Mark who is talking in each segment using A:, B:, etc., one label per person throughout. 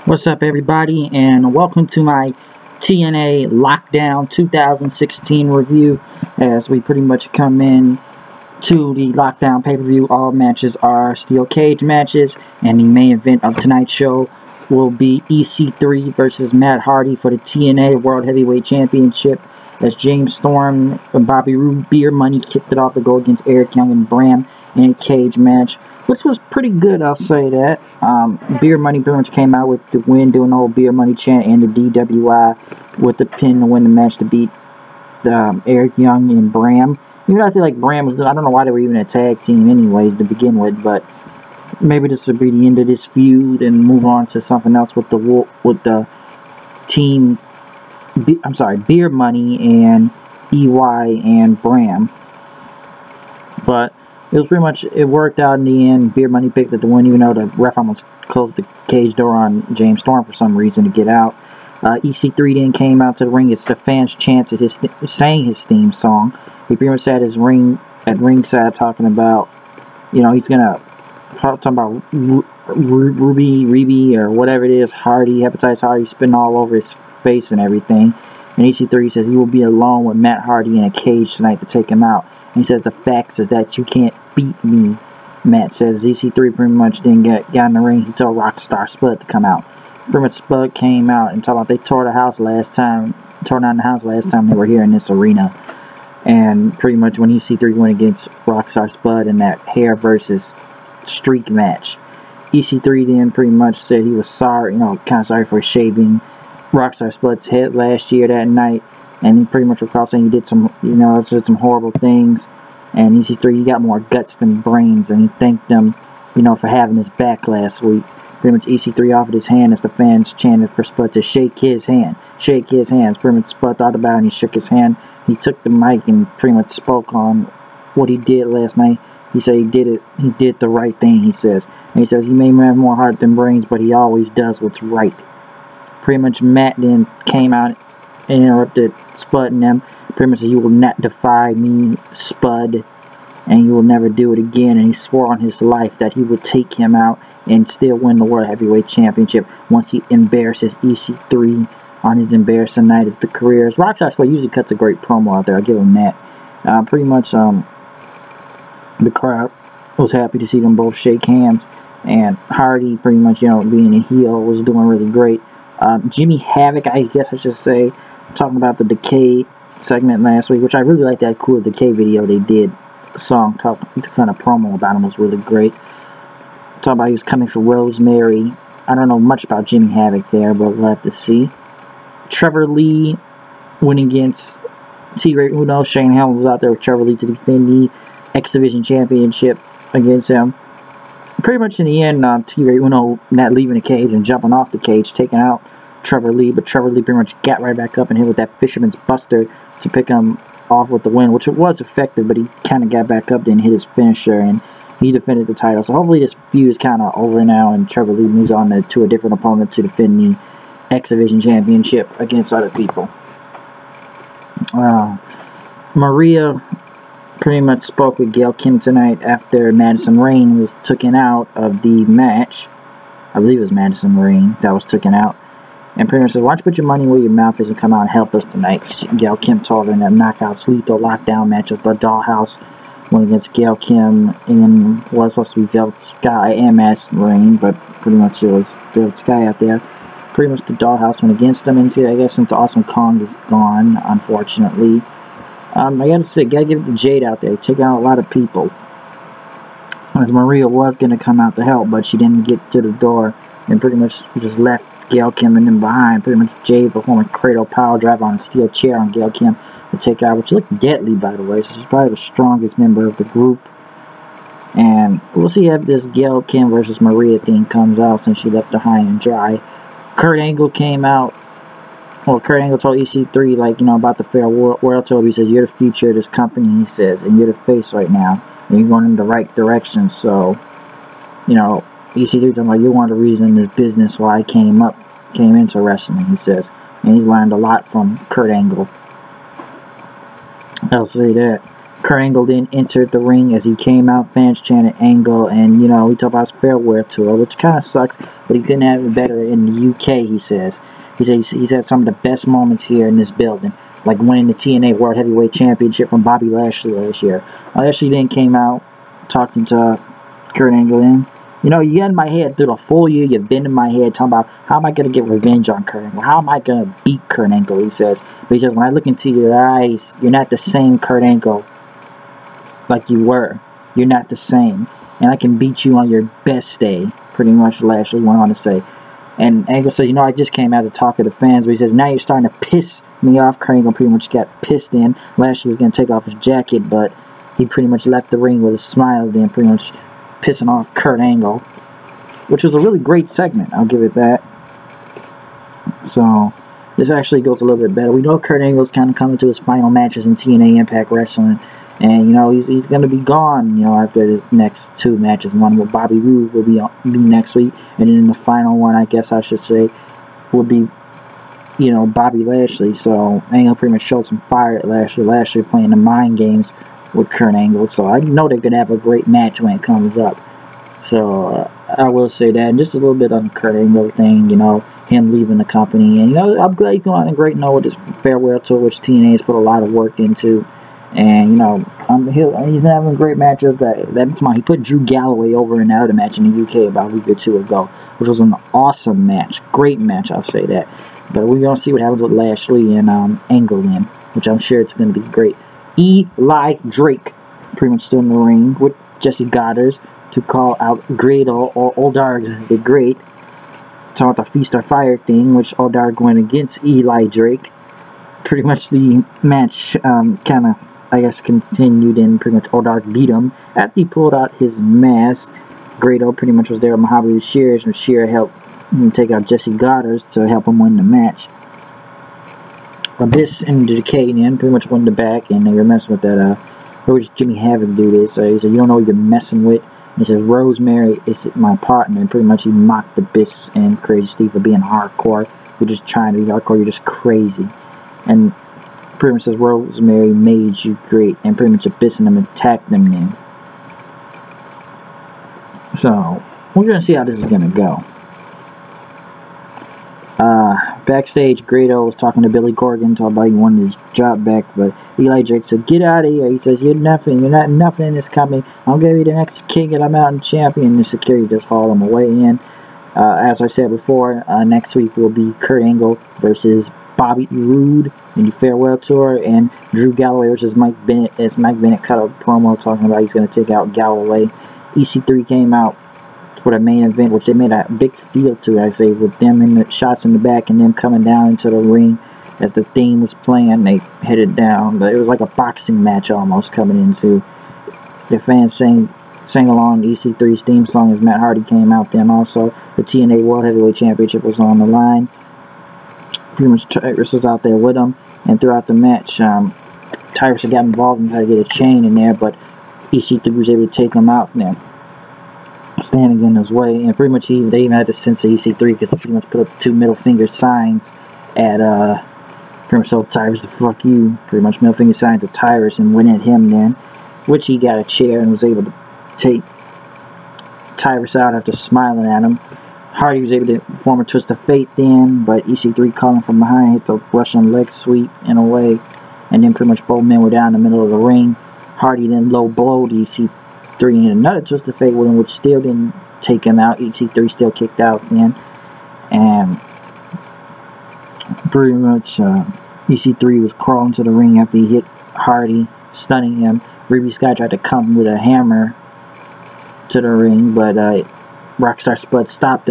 A: What's up, everybody, and welcome to my TNA Lockdown 2016 review. As we pretty much come in to the Lockdown pay-per-view, all matches are steel cage matches, and the main event of tonight's show will be EC3 versus Matt Hardy for the TNA World Heavyweight Championship, as James Storm and Bobby Roode Beer Money kicked it off to go against Eric Young and Bram in a cage match, which was pretty good, I'll say that. Beer Money pretty much came out with the win, doing the whole Beer Money chant and the DWI with the pin to win the match to beat Eric Young and Bram. Even though I feel like Bram was, I don't know why they were even a tag team anyways to begin with, but maybe this would be the end of this feud and move on to something else with the team. I'm sorry, Beer Money and EY and Bram. But it was pretty much, it worked out in the end. Beer Money picked up the win, even though the ref almost closed the cage door on James Storm for some reason to get out. EC3 then came out to the ring as the fans chanted sang his theme song. He pretty much sat his ringside talking about, you know, he's gonna talk about Ruby, or whatever it is, Hardy, Hepatitis Hardy, spitting all over his face and everything. And EC3 says he will be alone with Matt Hardy in a cage tonight to take him out. He says the facts is that you can't beat me. Matt says EC3 pretty much didn't got in the ring. He told Rockstar Spud to come out. Pretty much Spud came out and told about they tore down the house last time they were here in this arena. And pretty much when EC3 went against Rockstar Spud in that hair versus streak match, EC3 then pretty much said he was sorry, you know, kind of sorry for shaving Rockstar Spud's head last year that night. And he pretty much recalled saying he did some, you know, did some horrible things. And EC3, he got more guts than brains. And he thanked them, you know, for having his back last week. Pretty much EC3 offered his hand as the fans chanted for Spud to shake his hand. Shake his hands. Pretty much Spud thought about it and he shook his hand. He took the mic and pretty much spoke on what he did last night. He said he did the right thing, he says. And he says he may have more heart than brains, but he always does what's right. Pretty much Matt then came out and interrupted Spud and them. Pretty much said, "You will not defy me, Spud, and you will never do it again." And he swore on his life that he would take him out and still win the World Heavyweight Championship once he embarrasses EC3 on his embarrassing night of the careers. Rockstar Spud usually cuts a great promo out there, I'll give him that. Pretty much the crowd was happy to see them both shake hands, and Hardy, pretty much, you know, being a heel, was doing really great. Jimmy Havoc, I guess I should say, talking about the Decay segment last week, which I really like that cool Decay video they did. The song, the kind of promo about him was really great. Talking about he was coming for Rosemary. I don't know much about Jimmy Havoc there, but we'll have to see. Trevor Lee went against T-Ray Uno. Shane Helms was out there with Trevor Lee to defend the X Division Championship against him. Pretty much in the end, T-Ray Uno not leaving the cage and jumping off the cage, taking out Trevor Lee, but Trevor Lee pretty much got right back up and hit with that Fisherman's Buster to pick him off with the win, which was effective, but he kind of got back up and hit his finisher, and he defended the title. So hopefully this feud is kind of over now, and Trevor Lee moves on to a different opponent to defend the X Division Championship against other people. Maria pretty much spoke with Gail Kim tonight after Madison Rayne was taken out of the match. I believe it was Madison Rayne that was taken out. And pretty much said, "Why don't you put your money where your mouth is and come out and help us tonight?" Gail Kim told her in that Knockouts Lethal Lockdown match of the Dollhouse went against Gail Kim and was supposed to be Velvet Sky and Madison Rayne, but pretty much it was Velvet Sky out there. Pretty much the Dollhouse went against them, and see, I guess since Awesome Kong is gone, unfortunately, I gotta say, gotta give it to Jade out there, taking out a lot of people. As Maria was gonna come out to help, but she didn't get to the door and pretty much just left Gail Kim and then behind. Pretty much Jade performing a cradle power drive on a steel chair on Gail Kim to take out, which looked deadly, by the way. So she's probably the strongest member of the group. And we'll see if this Gail Kim versus Maria thing comes out, since she left her high and dry. Kurt Angle came out. Well, Kurt Angle told EC3, like, you know, about the farewell tour. He says, "You're the future of this company," he says, "and you're the face right now, and you're going in the right direction." So, you know, EC3 talking about, "You're one of the reasons in this business why I came into wrestling," he says. And he's learned a lot from Kurt Angle. I'll say that. Kurt Angle then entered the ring. As he came out, fans chanted Angle, and you know, he talked about his farewell tour, which kind of sucks, but he couldn't have it better in the UK, he says. He's had some of the best moments here in this building, like winning the TNA World Heavyweight Championship from Bobby Lashley last year. Lashley then came out talking to Kurt Angle then. You know, you got in my head through the full year, you've been in my head talking about how am I going to get revenge on Kurt Angle? How am I going to beat Kurt Angle, he says. But he says, when I look into your eyes, you're not the same Kurt Angle like you were. You're not the same. And I can beat you on your best day, pretty much Lashley went on to say. And Angle says, you know, I just came out to talk to the fans, but he says, now you're starting to piss me off. Kurt Angle pretty much got pissed in. Lashley was going to take off his jacket, but he pretty much left the ring with a smile, then pretty much pissing off Kurt Angle, which was a really great segment, I'll give it that. So, this actually goes a little bit better. We know Kurt Angle's kind of coming to his final matches in TNA Impact Wrestling, and, you know, he's going to be gone, you know, after the next 2 matches. One with Bobby Roode will be next week, and then the final one, I guess I should say, would be, you know, Bobby Lashley. So, Angle pretty much showed some fire at Lashley. Lashley playing the mind games with Kurt Angle, so I know they're going to have a great match when it comes up. So, I will say that. And just a little bit on the Kurt Angle thing, you know, him leaving the company. And, you know, I'm glad he's going on a great note with this farewell tour, which TNA has put a lot of work into. And, you know, he's been having great matches. He put Drew Galloway over in that other match in the UK about a week or 2 ago, which was an awesome match. Great match, I'll say that. But we're going to see what happens with Lashley and Angle in, which I'm sure it's going to be great. Eli Drake pretty much stood in the ring with Jesse Goddard to call out Grado or Oldarg the Great. Talking about the Feast or Fire thing, which Oldarg went against Eli Drake. Pretty much the match kind of, I guess, continued, and pretty much Oldarg beat him. After he pulled out his mask, Grado pretty much was there with Muhammad Shears, and Shear helped him take out Jesse Goddard to help him win the match. Abyss and Decay then pretty much won the back, and they were messing with that. Where's Jimmy Havoc do this? He said, you don't know what you're messing with. He says, Rosemary is my partner, and pretty much he mocked Abyss and Crazy Steve for being hardcore. You're just trying to be hardcore, you're just crazy. And pretty much says, Rosemary made you great, and pretty much Abyss and them attacked them then. So, we're going to see how this is going to go. Backstage, Grado was talking to Billy Corgan, talking about he wanted his job back, but Eli Drake said, get out of here. He says, you're nothing, you're not nothing in this company. I'll give you the next king and I'm out and champion. The security just hauled him away in. As I said before, next week will be Kurt Angle versus Bobby Roode in the farewell tour, and Drew Galloway versus Mike Bennett, as Mike Bennett cut a promo talking about he's going to take out Galloway. EC3 came out for the main event, which they made a big feel to, I say, with them in the shots in the back and them coming down into the ring as the theme was playing. They headed down, but it was like a boxing match almost coming into. The fans sang along EC3's theme song as Matt Hardy came out. Then also the TNA World Heavyweight Championship was on the line. Pretty much Tyrus was out there with him, and throughout the match, Tyrus got involved and tried to get a chain in there, but EC3 was able to take him out there, standing in his way. And pretty much they even had to censor EC3 because he pretty much put up 2 middle finger signs at pretty much told Tyrus to fuck you, pretty much middle finger signs at Tyrus, and went at him then, which he got a chair and was able to take Tyrus out after smiling at him. Hardy was able to perform a twist of fate then, but EC3 caught him from behind, hit the Russian leg sweep in a way, and then pretty much both men were down in the middle of the ring. Hardy then low blowed EC3 and hit another twist of fate with him, which still didn't take him out. EC3 still kicked out then, and pretty much EC3 was crawling to the ring after he hit Hardy, stunning him. Ruby Sky tried to come with a hammer to the ring, but Rockstar Spud stopped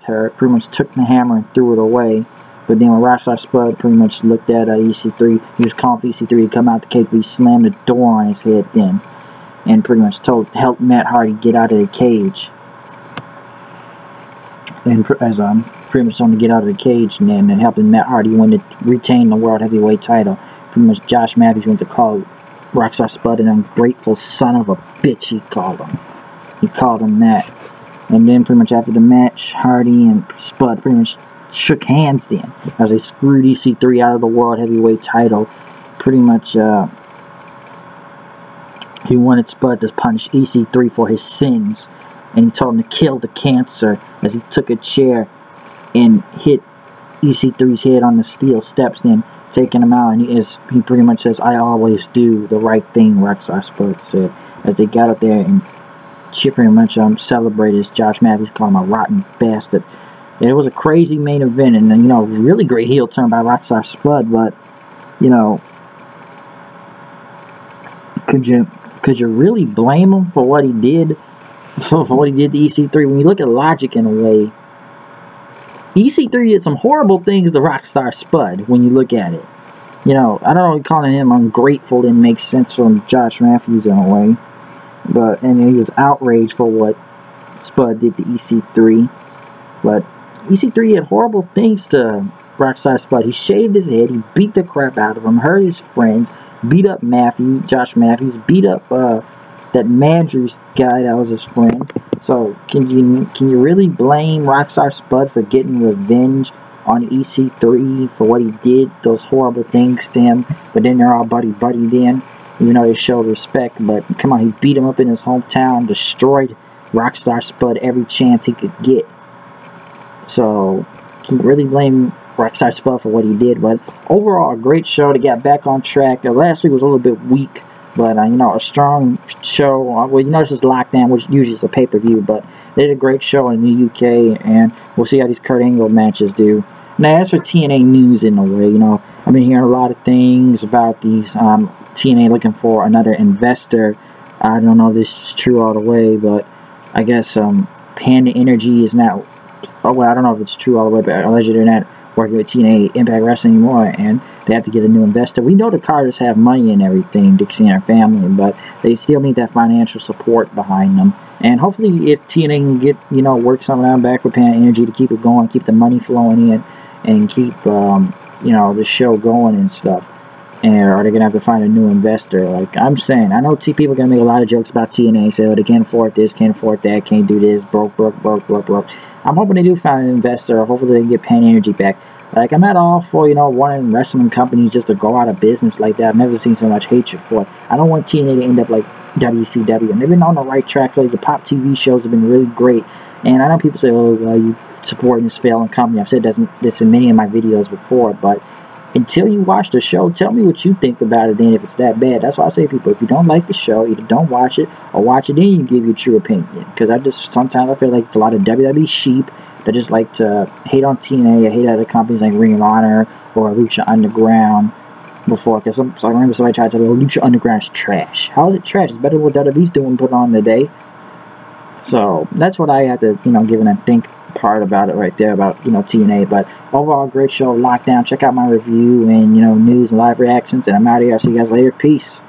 A: her, pretty much took the hammer and threw it away. But then when Rockstar Spud pretty much looked at EC3, he was calling for EC3 to come out the cage, but he slammed the door on his head then, and pretty much helped Matt Hardy get out of the cage. And as pretty much on to get out of the cage, and then helping Matt Hardy win to retain the World Heavyweight title. Pretty much Josh Matthews went to call Rockstar Spud an ungrateful son of a bitch, he called him. He called him that. And then pretty much after the match, Hardy and Spud pretty much shook hands then, as they screwed EC3 out of the World Heavyweight title. Pretty much he wanted Spud to punish EC3 for his sins, and he told him to kill the cancer as he took a chair and hit EC3's head on the steel steps, then taking him out. And he pretty much says, "I always do the right thing," Rockstar Spud said, as they got up there and pretty much celebrated as Josh Matthews called him a rotten bastard. And it was a crazy main event, and you know, really great heel turn by Rockstar Spud. But you know, could you really blame him for what he did? For what he did to EC3? When you look at logic in a way, EC3 did some horrible things to Rockstar Spud when you look at it. You know, I don't know, calling him ungrateful didn't make sense from Josh Matthews in a way. And he was outraged for what Spud did to EC3. But EC3 did horrible things to Rockstar Spud. He shaved his head, he beat the crap out of him, hurt his friends, beat up Josh Matthews, beat up that Mandrews guy that was his friend. So can you really blame Rockstar Spud for getting revenge on EC3 for what he did, those horrible things to him? But then they're all buddy then, even though they showed respect. But come on, he beat him up in his hometown, destroyed Rockstar Spud every chance he could get. So can you really blame Rockstar Spud for what he did? But overall, a great show to get back on track. Last week was a little bit weak, but you know, a strong show. Well, you know, this is Lockdown, which usually is a pay-per-view, but they did a great show in the UK, and we'll see how these Kurt Angle matches do. Now, as for TNA news in a way, you know, I've been hearing a lot of things about these TNA looking for another investor. I don't know if this is true all the way, but I guess Panda Energy is not. Oh well, I don't know if it's true all the way, but allegedly they're not working with TNA Impact Wrestling anymore, and they have to get a new investor. We know the Carters have money and everything, Dixie and her family, but they still need that financial support behind them. And hopefully, if TNA can get, you know, work something out back with Panda Energy to keep it going, keep the money flowing in, and keep, you know, the show going and stuff. And are they gonna have to find a new investor? Like I'm saying, I know people are gonna make a lot of jokes about TNA, say, oh, they can't afford this, can't afford that, can't do this, broke. I'm hoping they do find an investor. Hopefully they can get Pan Energy back. Like, I'm not all for, you know, wanting wrestling companies just to go out of business like that. I've never seen so much hatred for it. I don't want TNA to end up like WCW. And they've been on the right track. Like, the pop TV shows have been really great. And I know people say, oh, well, you supporting this failing company. I've said this in many of my videos before. But until you watch the show, tell me what you think about it then if it's that bad. That's why I say to people, if you don't like the show, either don't watch it or watch it, then you give your true opinion. Because sometimes I feel like it's a lot of WWE sheep that just like to hate on TNA, hate other companies like Ring of Honor or Lucha Underground before. Because I remember somebody tried to tell me, Lucha Underground is trash. How is it trash? It's better than what WWE's doing put on today. So that's what I have to, you know, give it a think part about it right there about, you know, TNA. But overall, great show, Lockdown. Check out my review and, you know, news and live reactions. And I'm out of here. I'll see you guys later. Peace.